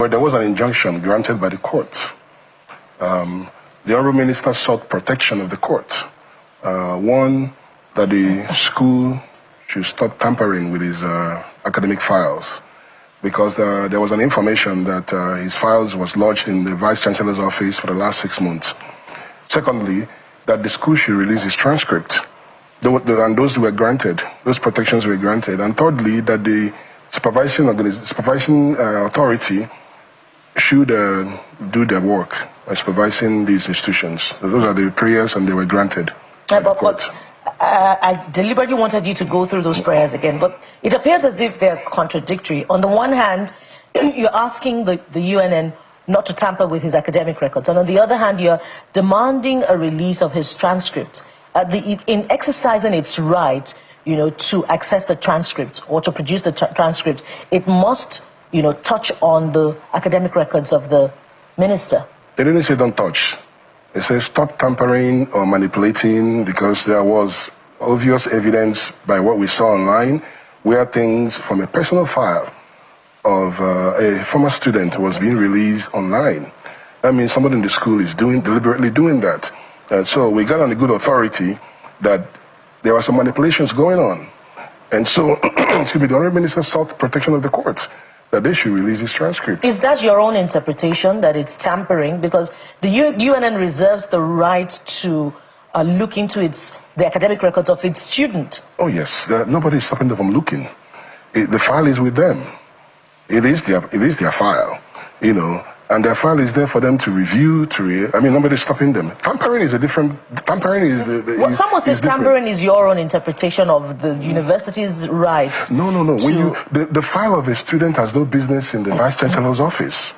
Well, there was an injunction granted by the court. The Honourable Minister sought protection of the court. One, that the school should stop tampering with his academic files, because there was an information that his files was lodged in the Vice Chancellor's office for the last 6 months. Secondly, that the school should release his transcript, and those were granted, those protections were granted. And thirdly, that the supervising authority should do their work by supervising these institutions. Those are the prayers, and they were granted. But I deliberately wanted you to go through those prayers again, but it appears as if they're contradictory. On the one hand, you're asking the UNN not to tamper with his academic records, and on the other hand, you're demanding a release of his transcript. In exercising its right, to access the transcript or to produce the transcript, it must, touch on the academic records of the minister. They didn't say don't touch. They said stop tampering or manipulating, because there was obvious evidence by what we saw online where things from a personal file of a former student was being released online. That means somebody in the school is deliberately doing that. So we got on the good authority that there were some manipulations going on. And so, excuse me, the Honourable Minister sought protection of the courts, that they should release his transcript. Is that your own interpretation, that it's tampering? Because the UNN reserves the right to look into the academic records of its student. Oh yes, nobody is stopping them from looking. The file is with them. It is their file, and their file is there for them to review, nobody's stopping them. Tampering is a different, some will say tampering is your own interpretation of the university's rights. No. The file of a student has no business in the Vice Chancellor's office.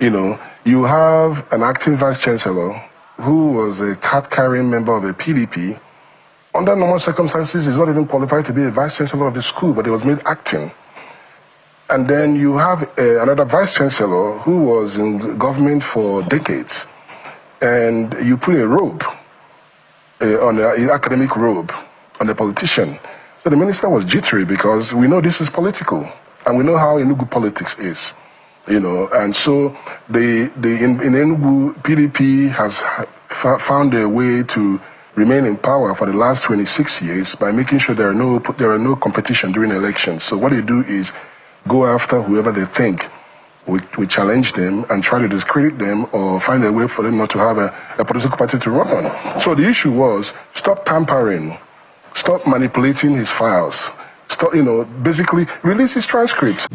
You have an acting Vice Chancellor who was a card-carrying member of a PDP. Under normal circumstances, he's not even qualified to be a Vice Chancellor of the school, but he was made acting. And then you have another Vice Chancellor who was in government for decades, and you put a robe, an academic robe, on the politician. So the minister was jittery, because we know this is political, and we know how Enugu politics is, And so in Enugu, PDP has found a way to remain in power for the last 26 years by making sure there are no competition during elections. So what they do is go after whoever they think we challenge them and try to discredit them or find a way for them not to have a political party to run on. So the issue was stop tampering, stop manipulating his files, stop, basically release his transcripts.